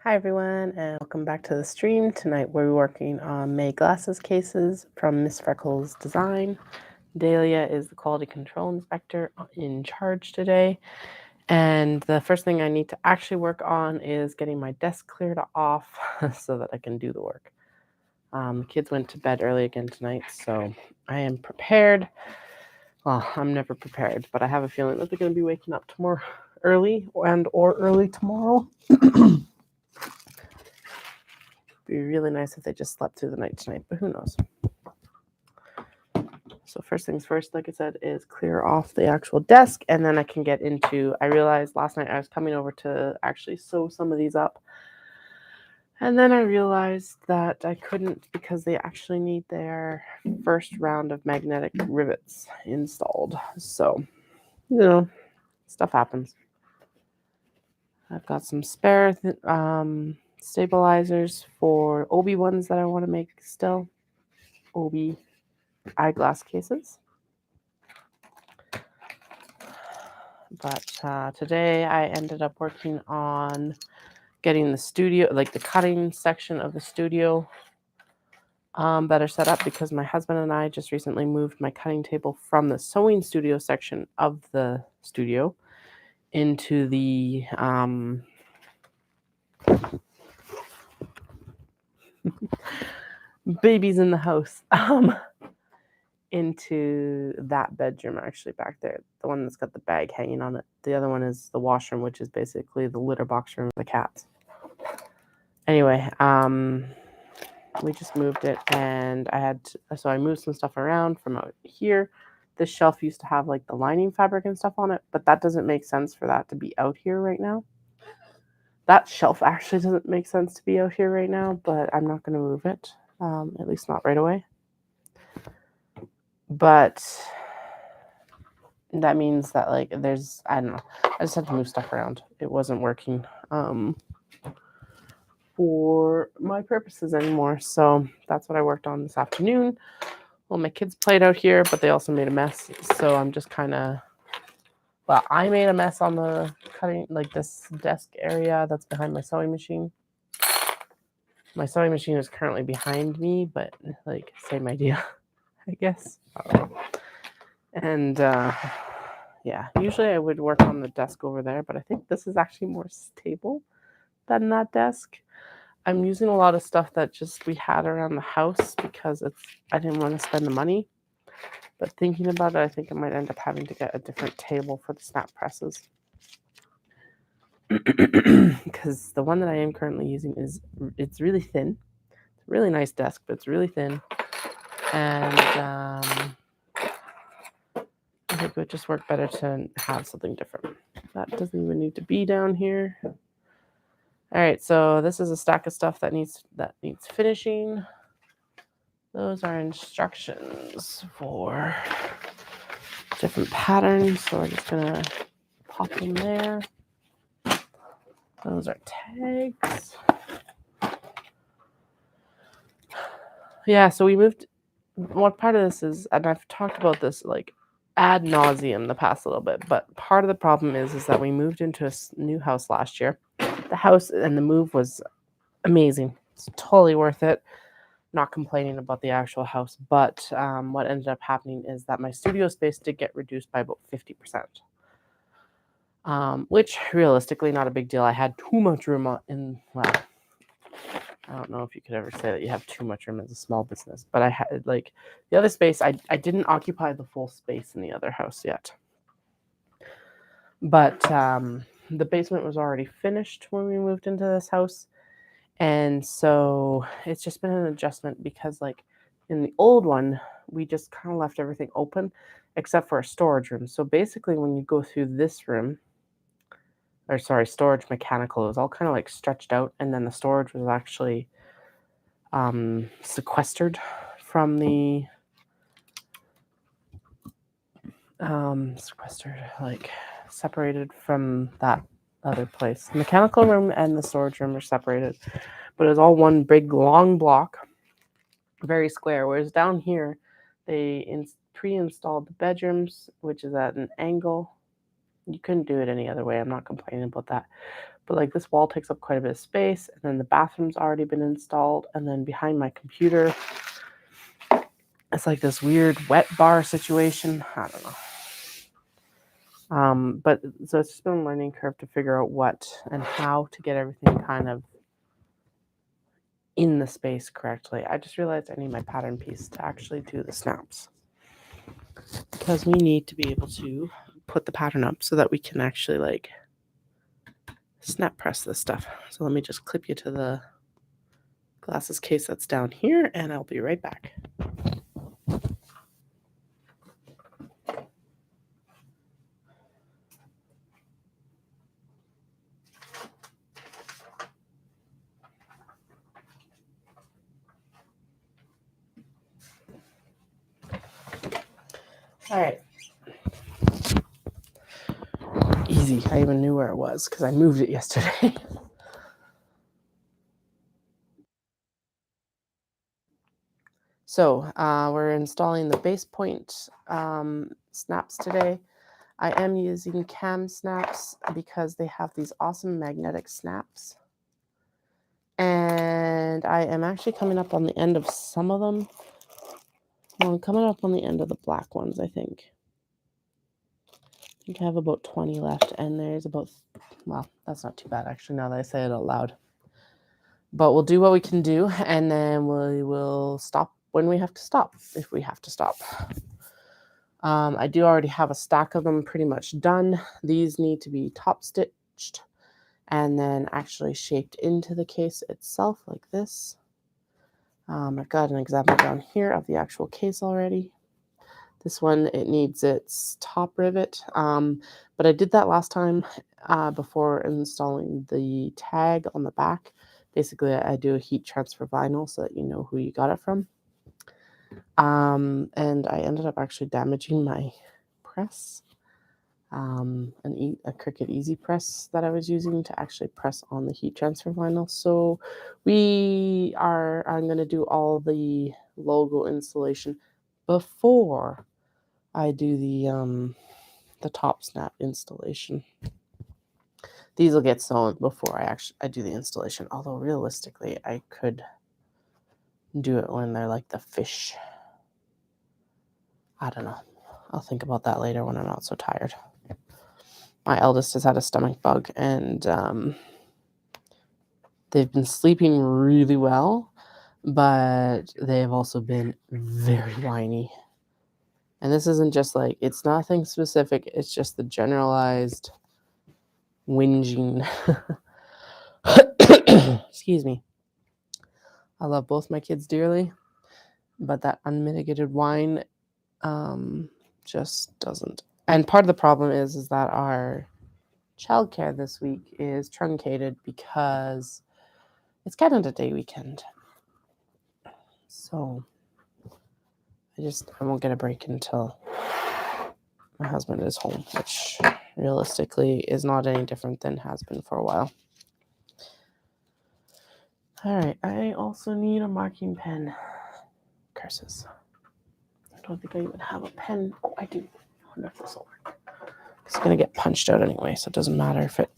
Hi everyone, and welcome back to the stream. Tonight we're working on May glasses cases from Miss Freckles Design. Dahlia is the quality control inspector in charge today. And the first thing I need to actually work on is getting my desk cleared off so that I can do the work. The kids went to bed early again tonight, so I am prepared. Well, I'm never prepared, but I have a feeling that they're going to be waking up tomorrow early or early tomorrow. Be really nice if they just slept through the night tonight, but who knows. So first things first, like I said, is clear off the actual desk, and then I can get into, I realized last night I was coming over to actually sew some of these up. And then I realized that I couldn't because they actually need their first round of magnetic rivets installed. So, stuff happens. I've got some spare stabilizers for Obi ones that I want to make still. Obi eyeglass cases. But today I ended up working on getting the studio, like the cutting section of the studio, better set up because my husband and I just recently moved my cutting table from the sewing studio section of the studio into the babies in the house. Into that bedroom actually back there, the one that's got the bag hanging on it. The other one is the washroom, which is basically the litter box room for the cats. Anyway, we just moved it, and so I moved some stuff around from out here. This shelf used to have like the lining fabric and stuff on it, but that doesn't make sense for that to be out here right now. That shelf actually doesn't make sense to be out here right now, but I'm not going to move it, at least not right away. But that means that like I don't know, I just had to move stuff around. It wasn't working for my purposes anymore. So that's what I worked on this afternoon. Well, my kids played out here, but they also made a mess. So I'm just I made a mess on the cutting, like this desk area that's behind my sewing machine. My sewing machine is currently behind me, but like same idea, I guess. And yeah, usually I would work on the desk over there, but I think this is actually more stable than that desk. I'm using a lot of stuff that just we had around the house because I didn't want to spend the money. But thinking about it, I think I might end up having to get a different table for the snap presses. Because the one that I am currently using it's really thin. It's a really nice desk, but it's really thin. And I think it would just work better to have something different. That doesn't even need to be down here. All right, so this is a stack of stuff that needs finishing. Those are instructions for different patterns, so we're just gonna pop them there. Those are tags. Yeah, so we moved. What part of this is, and I've talked about this like ad nauseum the past little bit, but part of the problem is that we moved into a new house last year. The house and the move was amazing. It's totally worth it. Not complaining about the actual house, but what ended up happening is that my studio space did get reduced by about 50%, which realistically not a big deal. I had too much room I don't know if you could ever say that you have too much room as a small business, but I had like the other space, I didn't occupy the full space in the other house yet. But the basement was already finished when we moved into this house. And so it's just been an adjustment because like in the old one, we just kind of left everything open except for a storage room. So basically when you go through this room, storage mechanical, it was all kind of like stretched out, and then the storage was actually sequestered from the separated from that other place. The mechanical room and the storage room are separated, but it was all one big long block, very square. Whereas down here, they pre-installed the bedrooms, which is at an angle. You couldn't do it any other way. I'm not complaining about that. But like this wall takes up quite a bit of space, and then the bathroom's already been installed, and then behind my computer, it's like this weird wet bar situation. I don't know. But so it's just been a learning curve to figure out what and how to get everything kind of in the space correctly. I just realized I need my pattern piece to actually do the snaps, because we need to be able to put the pattern up so that we can actually like snap press this stuff. So let me just clip you to the glasses case that's down here, and I'll be right back. All right. Easy. I even knew where it was because I moved it yesterday. So we're installing the base point snaps today. I am using cam snaps because they have these awesome magnetic snaps. And I am actually coming up on the end of some of them. Well, I'm coming up on the end of the black ones, I think. I think I have about 20 left, and there's about, well, that's not too bad actually now that I say it out loud. But we'll do what we can do, and then we will stop when we have to stop, if we have to stop. I do already have a stack of them pretty much done. These need to be top stitched and then actually shaped into the case itself like this. I've got an example down here of the actual case already. This one, it needs its top rivet, but I did that last time before installing the tag on the back. Basically, I do a heat transfer vinyl so that you know who you got it from. And I ended up actually damaging my press, a Cricut Easy Press that I was using to actually press on the heat transfer vinyl. So I'm going to do all the logo installation before I do the top snap installation. These will get sewn before I do the installation, although realistically I could do it when they're like the fish. I don't know. I'll think about that later when I'm not so tired. My eldest has had a stomach bug, and they've been sleeping really well, but they've also been very whiny. And this isn't just like, it's nothing specific. It's just the generalized whinging. Excuse me. I love both my kids dearly, but that unmitigated whine just doesn't. And part of the problem is that our childcare this week is truncated because it's Canada Day weekend. So I won't get a break until my husband is home, which realistically is not any different than has been for a while. All right, I also need a marking pen. Curses. I don't think I even have a pen. Oh, I do. I wonder if this will work. It's going to get punched out anyway, so it doesn't matter if it...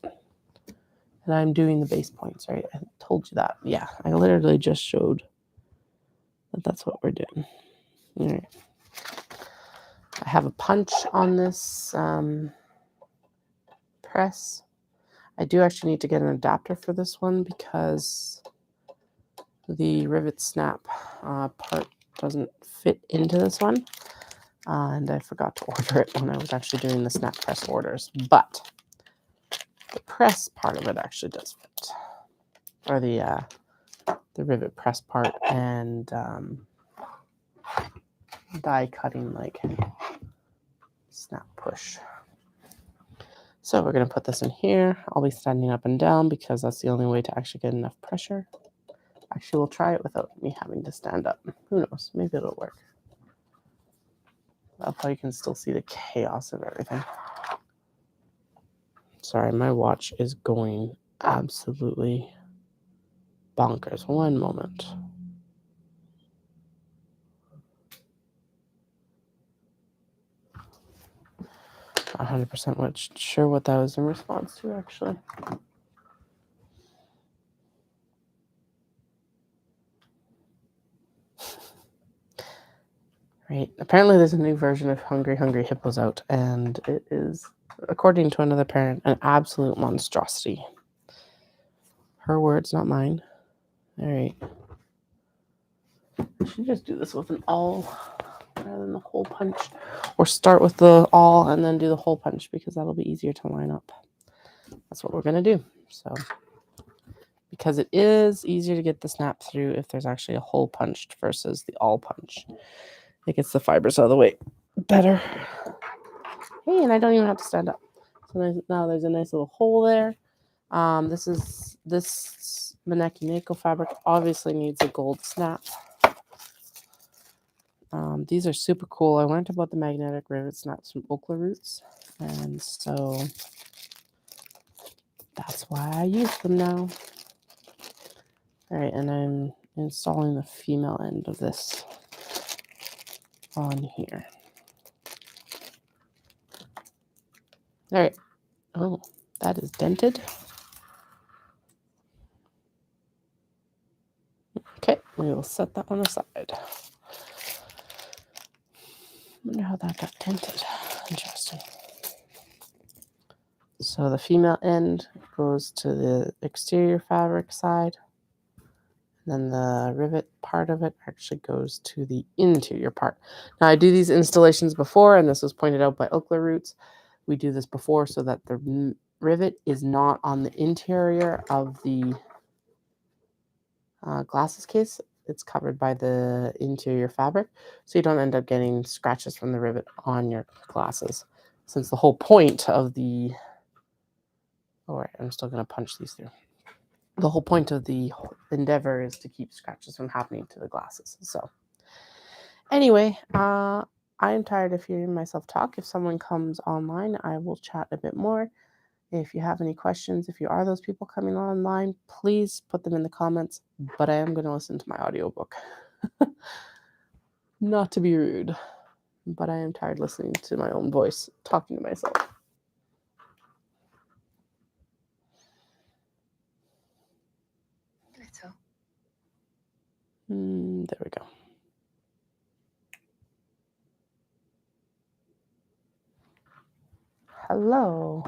And I'm doing the base points, right? I told you that. Yeah, I literally just showed that that's what we're doing. All right. I have a punch on this press. I do actually need to get an adapter for this one because the rivet snap part doesn't fit into this one. And I forgot to order it when I was actually doing the snap press orders. But the press part of it actually does fit. Or the rivet press part and die cutting like snap push. So we're going to put this in here. I'll be standing up and down because that's the only way to actually get enough pressure. Actually, we'll try it without me having to stand up. Who knows? Maybe it'll work. That's how you can still see the chaos of everything. Sorry, my watch is going absolutely bonkers. One moment. Not 100% sure what that was in response to, actually. Right. Apparently there's a new version of Hungry Hungry Hippos out, and it is, according to another parent, an absolute monstrosity. Her words, not mine. All right. I should just do this with an awl rather than the hole punch. Or start with the awl and then do the hole punch, because that'll be easier to line up. That's what we're going to do. So, because it is easier to get the snap through if there's actually a hole punched versus the awl punch. It gets the fibers out of the way better. Hey, and I don't even have to stand up. So now there's a nice little hole there. This Maneki Neko fabric obviously needs a gold snap. These are super cool. I learned about the magnetic rivet snaps from Okla Roots, and so that's why I use them now. All right, and I'm installing the female end of this on here. All right. Oh, that is dented. Okay, we will set that one aside. Wonder how that got dented. Interesting. So the female end goes to the exterior fabric side. Then the rivet part of it actually goes to the interior part. Now, I do these installations before, and this was pointed out by Okla Roots. We do this before so that the rivet is not on the interior of the glasses case. It's covered by the interior fabric, so you don't end up getting scratches from the rivet on your glasses. Since the whole point of the... All right, I'm still going to punch these through. The whole point of the endeavor is to keep scratches from happening to the glasses. So anyway, I am tired of hearing myself talk. If someone comes online, I will chat a bit more. If you have any questions, if you are those people coming online, please put them in the comments, but I am going to listen to my audiobook. Not to be rude, but I am tired listening to my own voice talking to myself. There we go. Hello.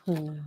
Gold.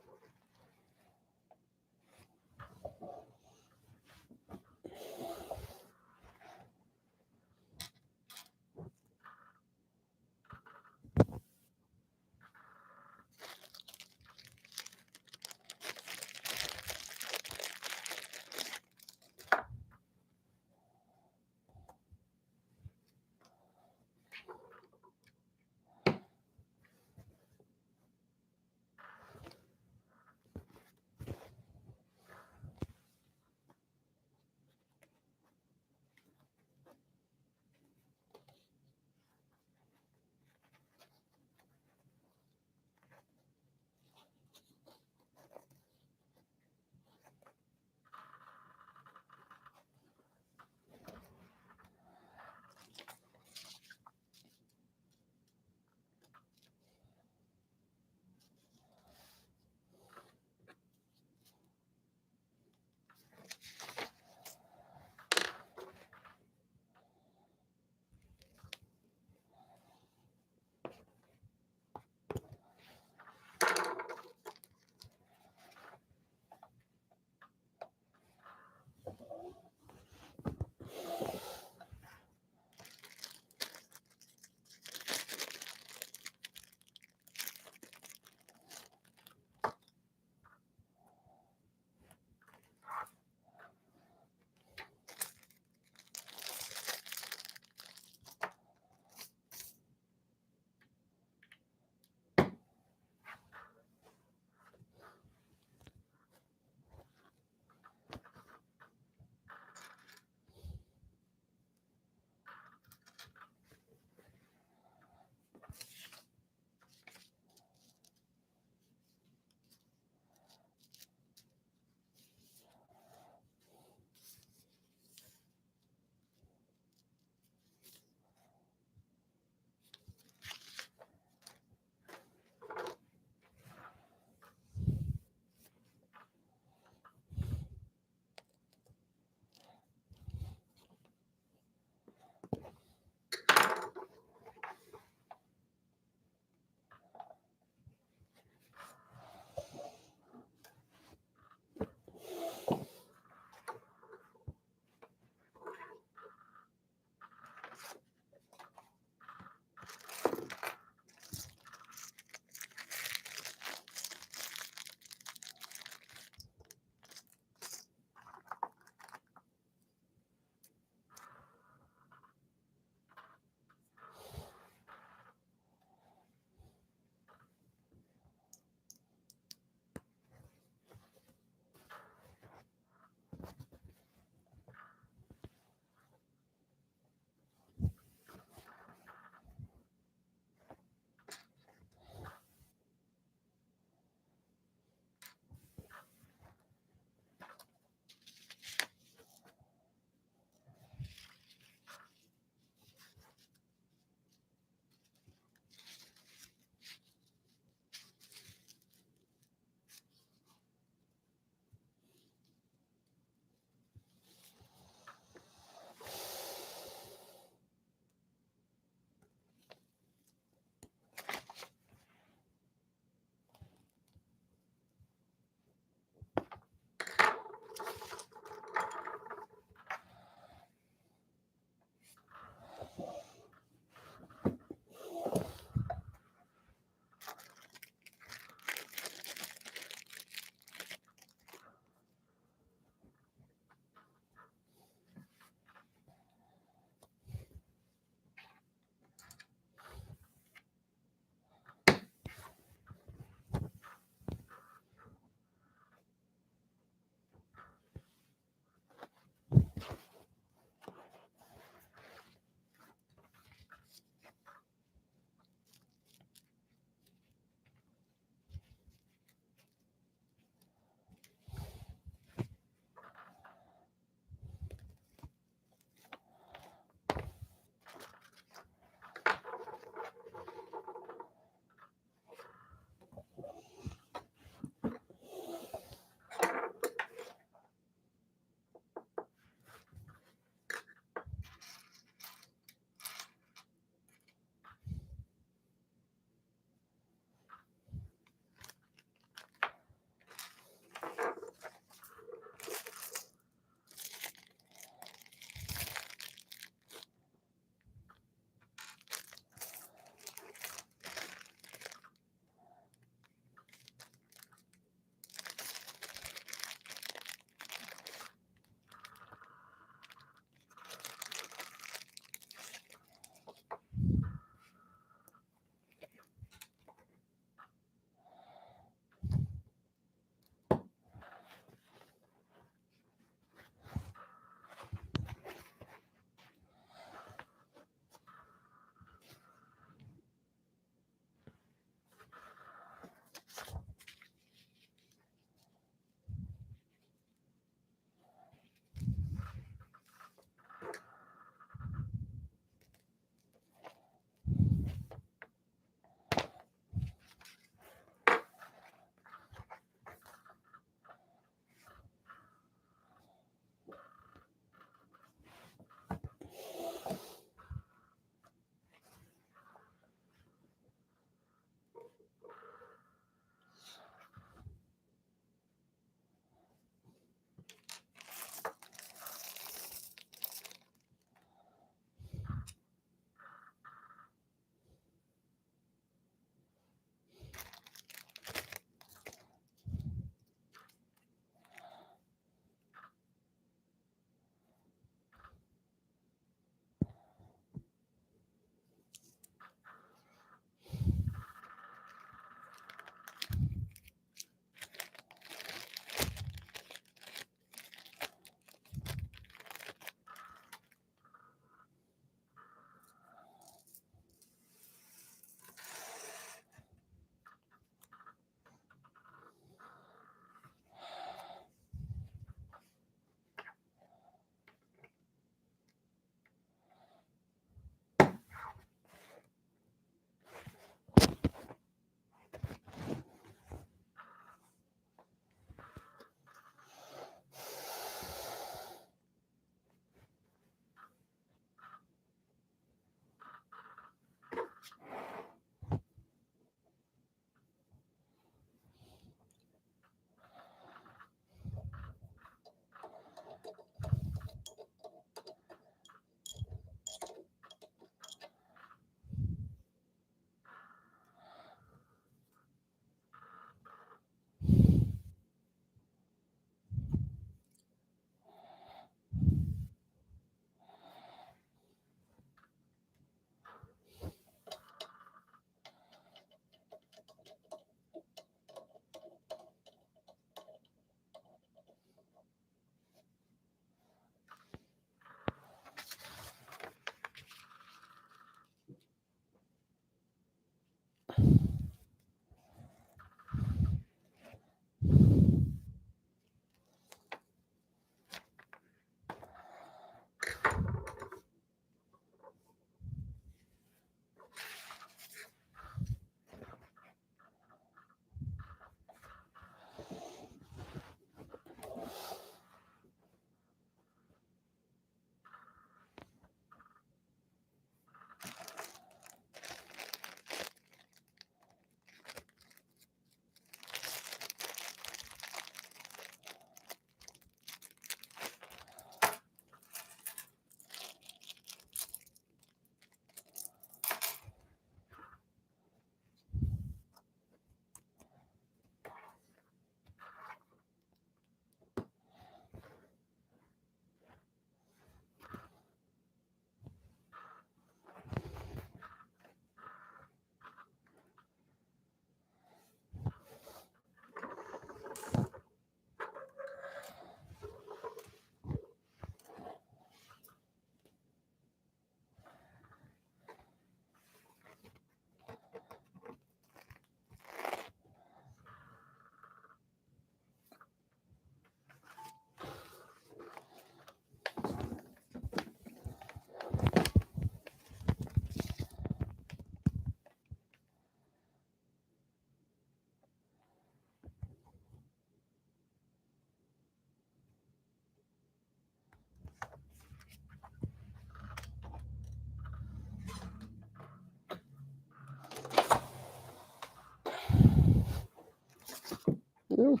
Ooh.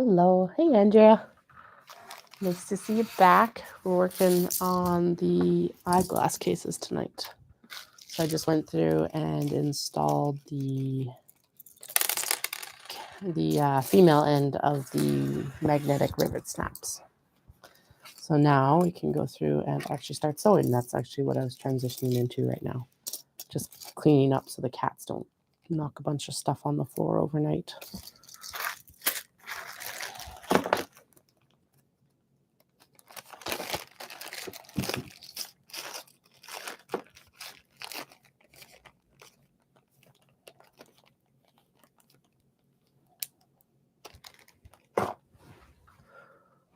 Hello. Hey, Andrea. Nice to see you back. We're working on the eyeglass cases tonight. So I just went through and installed the female end of the magnetic rivet snaps. So now we can go through and actually start sewing. That's actually what I was transitioning into right now. Just cleaning up so the cats don't knock a bunch of stuff on the floor overnight.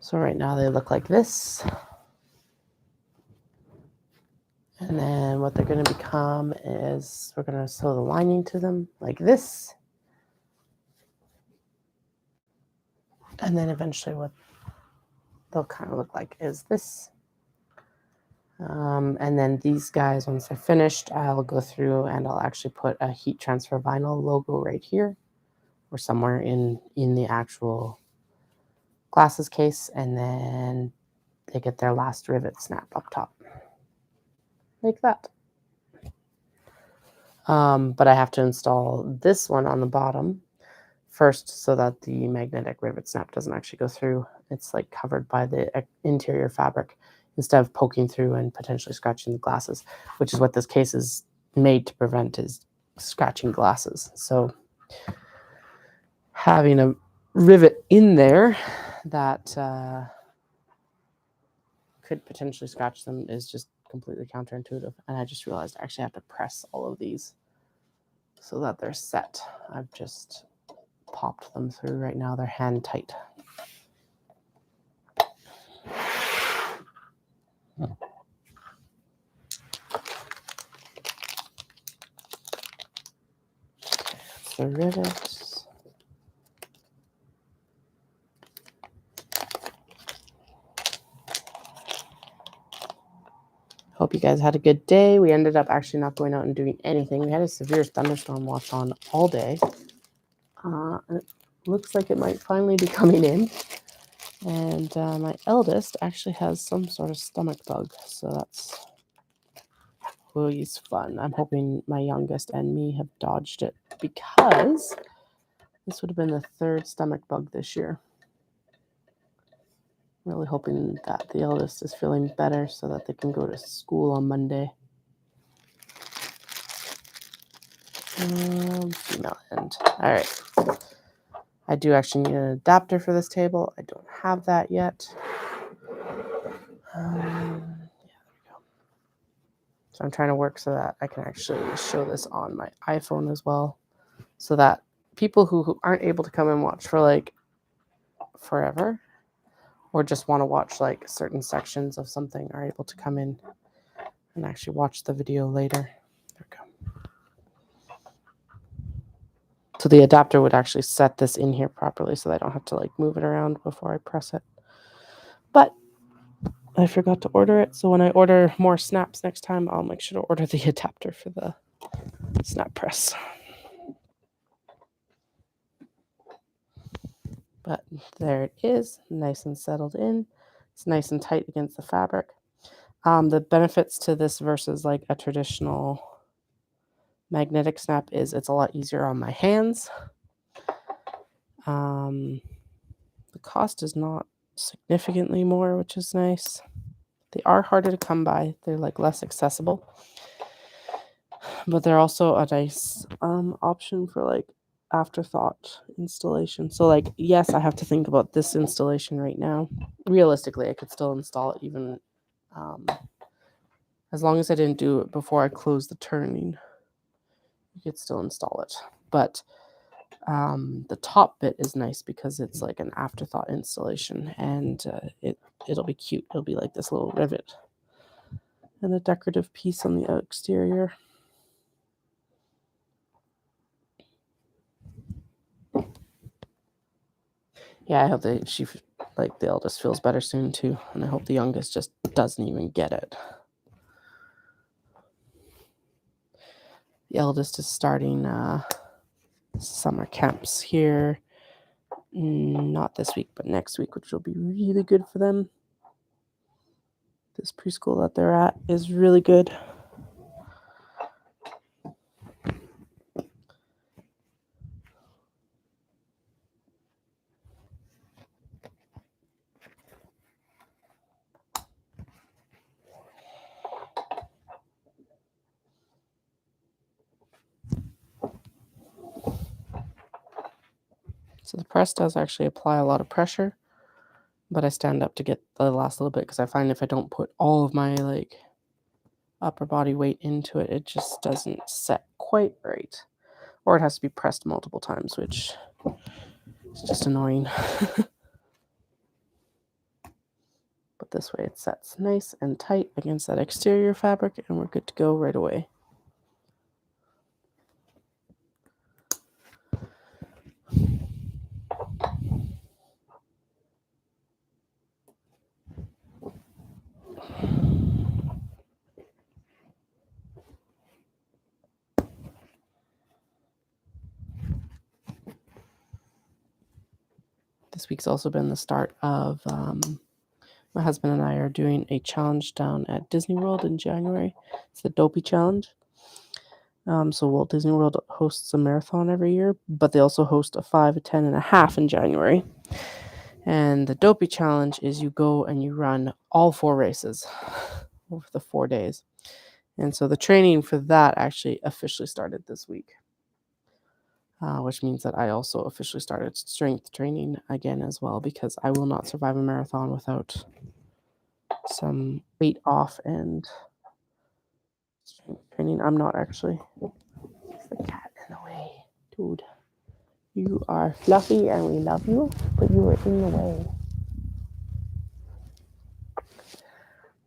So right now they look like this. And then what they're going to become is we're going to sew the lining to them like this. And then eventually what they'll kind of look like is this. And then these guys, once they're finished, I'll go through and I'll actually put a heat transfer vinyl logo right here or somewhere in the actual glasses case. And then they get their last rivet snap up top. Like that. But I have to install this one on the bottom first so that the magnetic rivet snap doesn't actually go through. It's like covered by the interior fabric instead of poking through and potentially scratching the glasses, which is what this case is made to prevent, is scratching glasses. So having a rivet in there that could potentially scratch them is just completely counterintuitive. And I just realized I actually have to press all of these so that they're set. I've just popped them through right now. They're hand tight. That's the rivets. Hope you guys had a good day. We ended up actually not going out and doing anything. We had a severe thunderstorm watch on all day. It looks like it might finally be coming in. And my eldest actually has some sort of stomach bug. So that's always fun. I'm hoping my youngest and me have dodged it because this would have been the third stomach bug this year. Really hoping that the eldest is feeling better so that they can go to school on Monday. Female end. All right. I do actually need an adapter for this table. I don't have that yet. Yeah, there we go. So I'm trying to work so that I can actually show this on my iPhone as well, so that people who aren't able to come and watch for like forever or just want to watch like certain sections of something are able to come in and actually watch the video later. There we go. So the adapter would actually set this in here properly so that I don't have to like move it around before I press it. But I forgot to order it. So when I order more snaps next time, I'll make sure to order the adapter for the snap press. But there it is, nice and settled in. It's nice and tight against the fabric. The benefits to this versus like a traditional magnetic snap is it's a lot easier on my hands. The cost is not significantly more, which is nice. They are harder to come by. They're like less accessible, but they're also a nice option for like afterthought installation. So like, yes, I have to think about this installation right now. Realistically, I could still install it even as long as I didn't do it before I closed the turning. You could still install it, but the top bit is nice because it's like an afterthought installation, and it'll be cute. It'll be like this little rivet and a decorative piece on the exterior. Yeah, I hope that the eldest feels better soon too, and I hope the youngest just doesn't even get it. The eldest is starting summer camps here not this week, but next week, which will be really good for them. This preschool that they're at is really good. So the press does actually apply a lot of pressure, but I stand up to get the last little bit because I find if I don't put all of my like upper body weight into it, it just doesn't set quite right. Or it has to be pressed multiple times, which is just annoying. But this way it sets nice and tight against that exterior fabric and we're good to go right away. This week's also been the start of my husband and I are doing a challenge down at Disney World in January. It's the Dopey Challenge. So Walt Disney World hosts a marathon every year, but they also host a 5, a 10, and a half in January. And the Dopey Challenge is you go and you run all 4 races over the 4 days. And so the training for that actually officially started this week, which means that I also officially started strength training again as well, because I will not survive a marathon without some weight off and strength training. I'm not actually. There's the cat in the way. Dude, you are fluffy and we love you, but you are in the way.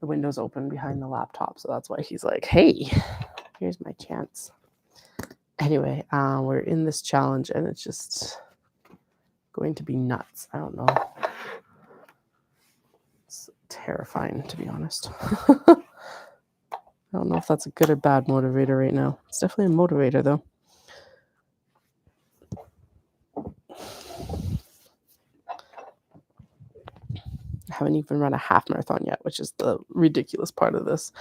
The window's open behind the laptop, so that's why he's like, hey, here's my chance. Anyway, we're in this challenge and it's just going to be nuts. I don't know. It's terrifying, to be honest. I don't know if that's a good or bad motivator right now. It's definitely a motivator, though. I haven't even run a half marathon yet, which is the ridiculous part of this.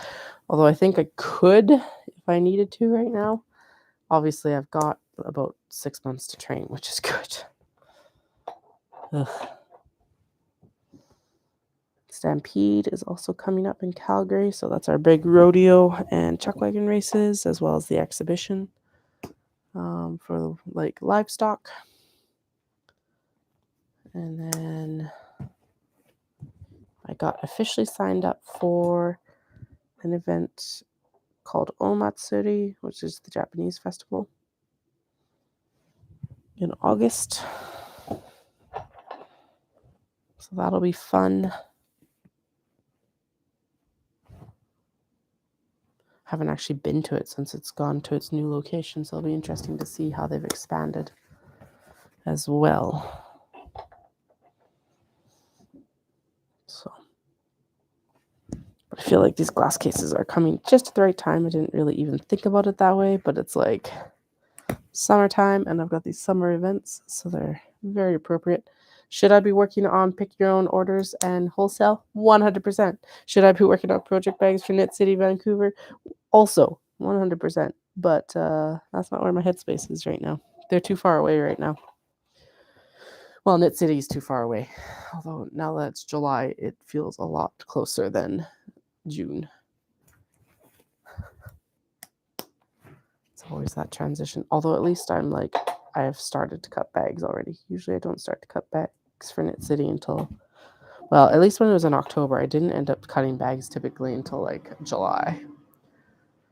Although I think I could if I needed to right now. Obviously, I've got about 6 months to train, which is good. Ugh. Stampede is also coming up in Calgary, so that's our big rodeo and chuck wagon races, as well as the exhibition for like livestock. And then I got officially signed up for an event called Omatsuri, which is the Japanese festival, in August. So that'll be fun. Haven't actually been to it since it's gone to its new location, so it'll be interesting to see how they've expanded as well. So, but I feel like these glass cases are coming just at the right time. I didn't really even think about it that way, but it's like summertime and I've got these summer events, so they're very appropriate. Should I be working on pick your own orders and wholesale? 100%. Should I be working on project bags for Knit City Vancouver? Also 100%. But that's not where my headspace is right now. They're too far away right now. Well, Knit City is too far away. Although now that it's July, it feels a lot closer than June. It's always that transition. Although at least I have started to cut bags already. Usually I don't start to cut bags for Knit City until, well, at least when it was in October. I didn't end up cutting bags typically until like July.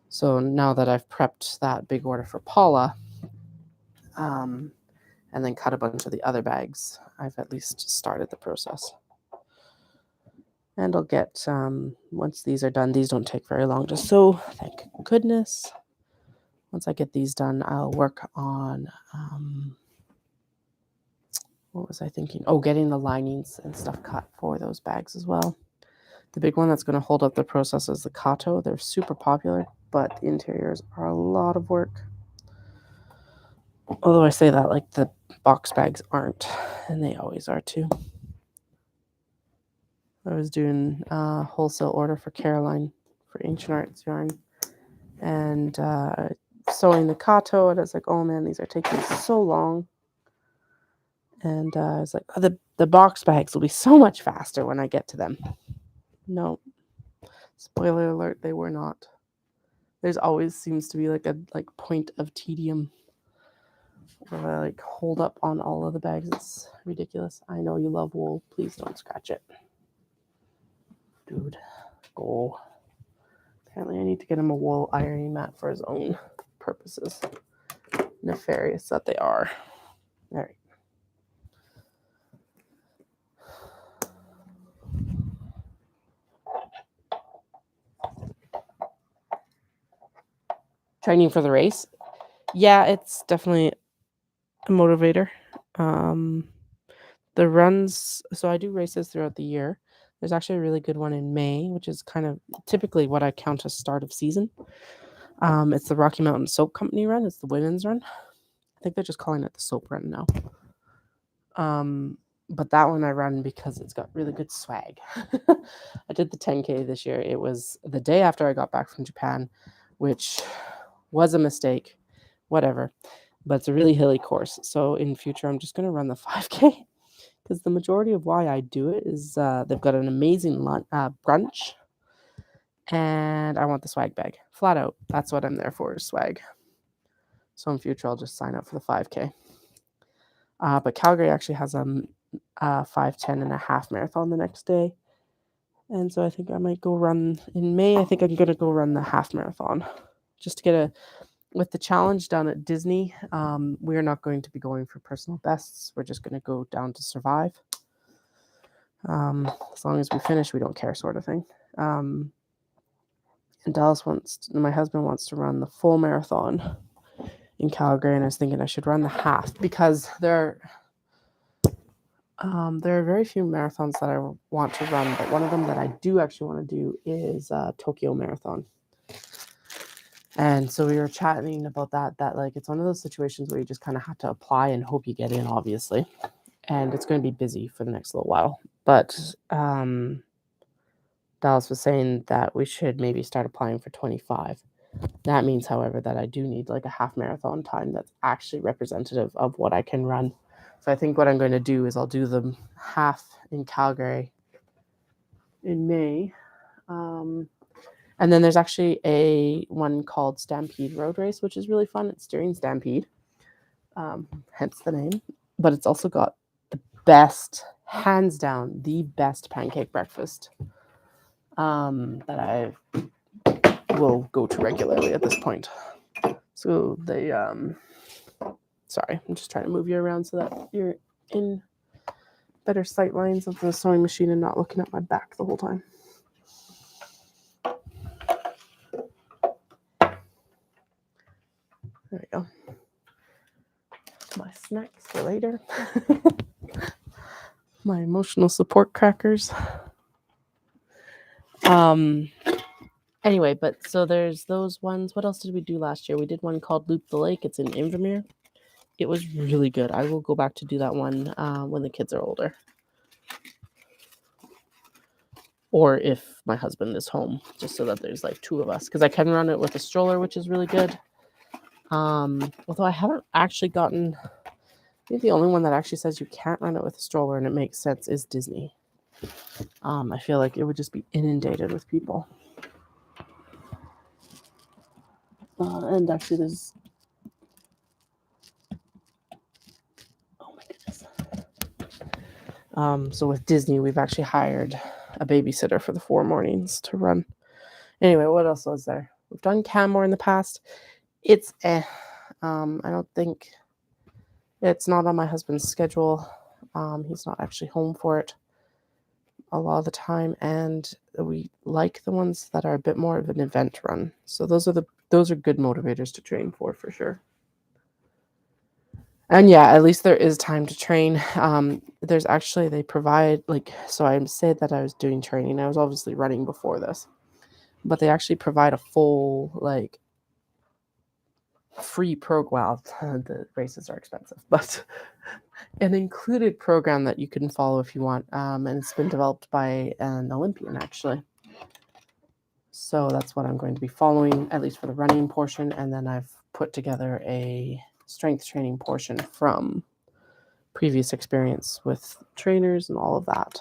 So now that I've prepped that big order for Paula, and then cut a bunch of the other bags, I've at least started the process. And I'll get, once these are done, these don't take very long to sew, thank goodness. Once I get these done, I'll work on, what was I thinking? Oh, getting the linings and stuff cut for those bags as well. The big one that's going to hold up the process is the Kato. They're super popular, but the interiors are a lot of work. Although I say that like the box bags aren't, and they always are too. I was doing a wholesale order for Caroline for Ancient Arts yarn, and sewing the kato, and I was like, oh man, these are taking so long. And I was like, oh, the box bags will be so much faster when I get to them. No, spoiler alert, they were not. There's always seems to be like a point of tedium where I like hold up on all of the bags. It's ridiculous. I know you love wool. Please don't scratch it. Dude, go. Apparently I need to get him a wool ironing mat for his own purposes. Nefarious that they are. All right. Training for the race. Yeah, it's definitely a motivator. The runs, so I do races throughout the year. There's actually a really good one in May, which is kind of typically what I count as start of season. It's the Rocky Mountain Soap Company run. It's the women's run. I think they're just calling it the soap run now. But that one I run because it's got really good swag. I did the 10K this year. It was the day after I got back from Japan, which was a mistake, whatever. But it's a really hilly course. So in future, I'm just going to run the 5K because the majority of why I do it is they've got an amazing brunch, and I want the swag bag. Flat out, that's what I'm there for, is swag. So in future, I'll just sign up for the 5K. But Calgary actually has a 5, 10, and a half marathon the next day. And so I think I might go run in May. I think I'm going to go run the half marathon just to get with the challenge down at Disney. We're not going to be going for personal bests. We're just going to go down to survive. As long as we finish, we don't care, sort of thing. And my husband wants to run the full marathon in Calgary, and I was thinking I should run the half because there are very few marathons that I want to run, but one of them that I do actually want to do is Tokyo Marathon. And so we were chatting about that like it's one of those situations where you just kind of have to apply and hope you get in, obviously. And it's going to be busy for the next little while. But Dallas was saying that we should maybe start applying for 25. That means, however, that I do need like a half marathon time that's actually representative of what I can run. So I think what I'm going to do is I'll do the half in Calgary in May. And then there's actually a one called Stampede Road Race, which is really fun. It's during Stampede, hence the name. But it's also got the best, hands down, the best pancake breakfast that I will go to regularly at this point. So they, sorry, I'm just trying to move you around so that you're in better sight lines of the sewing machine and not looking at my back the whole time. There we go. My snacks for later. My emotional support crackers. Anyway, but so there's those ones. What else did we do last year? We did one called Loop the Lake. It's in Invermere. It was really good. I will go back to do that one when the kids are older. Or if my husband is home, just so that there's like two of us. Because I can run it with a stroller, which is really good. Although I haven't actually gotten... I think the only one that actually says you can't run it with a stroller and it makes sense is Disney. I feel like it would just be inundated with people. And actually there's... Oh my goodness. So with Disney, we've actually hired a babysitter for the 4 mornings to run. Anyway, what else was there? We've done Canmore in the past. It's I don't think... It's not on my husband's schedule. He's not actually home for it a lot of the time, and we like the ones that are a bit more of an event run. So those are good motivators to train for sure. And yeah, at least there is time to train. There's actually, they provide so I said that I was doing training. I was obviously running before this, but they actually provide a full free program. The races are expensive, but an included program that you can follow if you want. And it's been developed by an Olympian, actually. So that's what I'm going to be following, at least for the running portion. And then I've put together a strength training portion from previous experience with trainers and all of that.